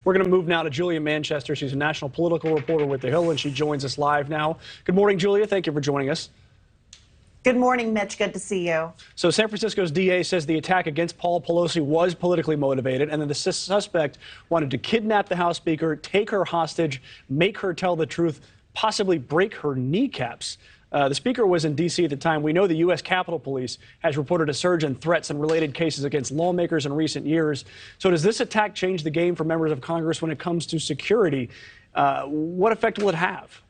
We're going to move now to Julia Manchester. She's a national political reporter with The Hill, and she joins us live now. Good morning, Julia. Thank you for joining us. Good morning, Mitch. Good to see you. So San Francisco's DA says the attack against Paul Pelosi was politically motivated, and that the suspect wanted to kidnap the House Speaker, take her hostage, make her tell the truth, possibly break her kneecaps. The Speaker was in D.C. at the time. We know the U.S. Capitol Police has reported a surge in threats and related cases against lawmakers in recent years. So does this attack change the game for members of Congress when it comes to security? What effect will it have?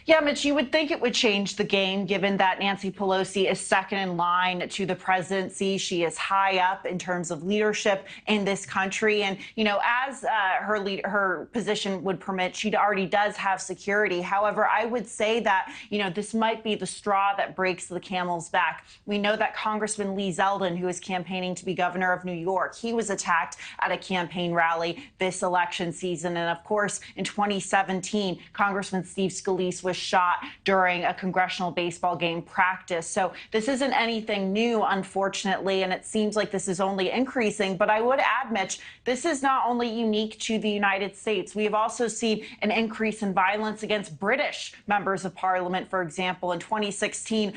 Yeah, Mitch, you would think it would change the game, given that Nancy Pelosi is second in line to the presidency. She is high up in terms of leadership in this country. And, you know, as her position would permit, she already does have security. However, I would say that, you know, this might be the straw that breaks the camel's back. We know that Congressman Lee Zeldin, who is campaigning to be governor of New York, he was attacked at a campaign rally this election season. And of course, in 2017, Congressman Steve Scalise was shot during a congressional baseball game practice. So this isn't anything new, unfortunately, and it seems like this is only increasing. But I would add, Mitch, this is not only unique to the United States. We have also seen an increase in violence against British members of Parliament. For example, in 2016,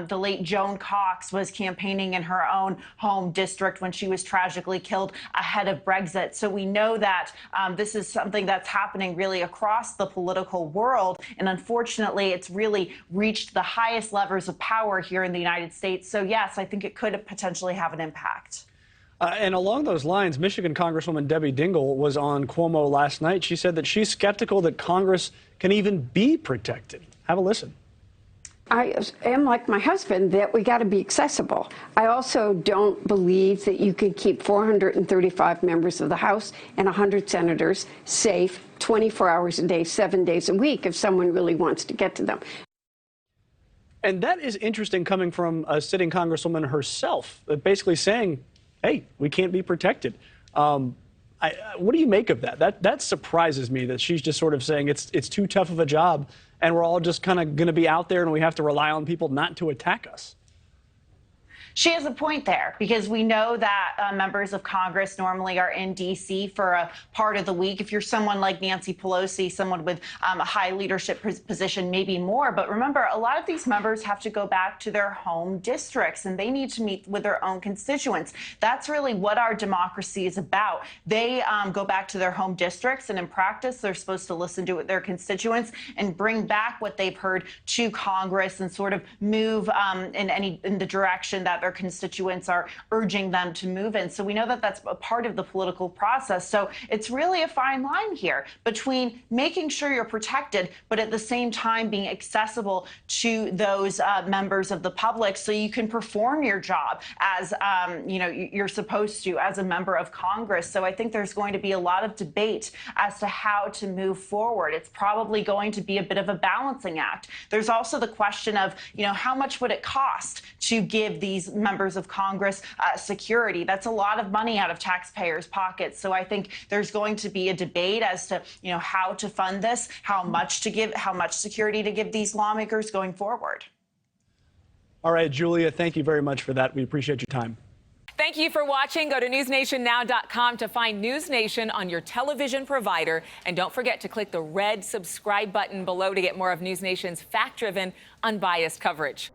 the late Joan Cox was campaigning in her own home district when she was tragically killed ahead of Brexit. So we know that this is something that's happening really across the political world. And unfortunately, it's really reached the highest levels of power here in the United States. So, yes, I think it could potentially have an impact. And along those lines, Michigan Congresswoman Debbie Dingell was on Cuomo last night. She said that she's skeptical that Congress can even be protected. Have a listen. I am like my husband, that we got to be accessible. I also don't believe that you can keep 435 members of the House and 100 senators safe 24 hours a day, 7 days a week if someone really wants to get to them. And that is interesting coming from a sitting Congresswoman herself, basically saying, hey, we can't be protected. What do you make of that? That surprises me, that she's just sort of saying it's too tough of a job and we're all just kind of going to be out there and we have to rely on people not to attack us. She has a point there, because we know that members of Congress normally are in D.C. for a part of the week. If you're someone like Nancy Pelosi, someone with a high leadership position, maybe more. But remember, a lot of these members have to go back to their home districts, and they need to meet with their own constituents. That's really what our democracy is about. They go back to their home districts, and in practice, they're supposed to listen to their constituents and bring back what they've heard to Congress and sort of move in the direction that their constituents are urging them to move in. So we know that that's a part of the political process. So it's really a fine line here between making sure you're protected, but at the same time being accessible to those members of the public so you can perform your job as you're supposed to as a member of Congress. So I think there's going to be a lot of debate as to how to move forward. It's probably going to be a bit of a balancing act. There's also the question of, how much would it cost to give these members of Congress security? That's a lot of money out of taxpayers' pockets. So I think there's going to be a debate as to, how to fund this, how much security to give these lawmakers going forward. All right, Julia, thank you very much for that. We appreciate your time. Thank you for watching. Go to newsnationnow.com to find NewsNation on your television provider. And don't forget to click the red subscribe button below to get more of NewsNation's fact-driven, unbiased coverage.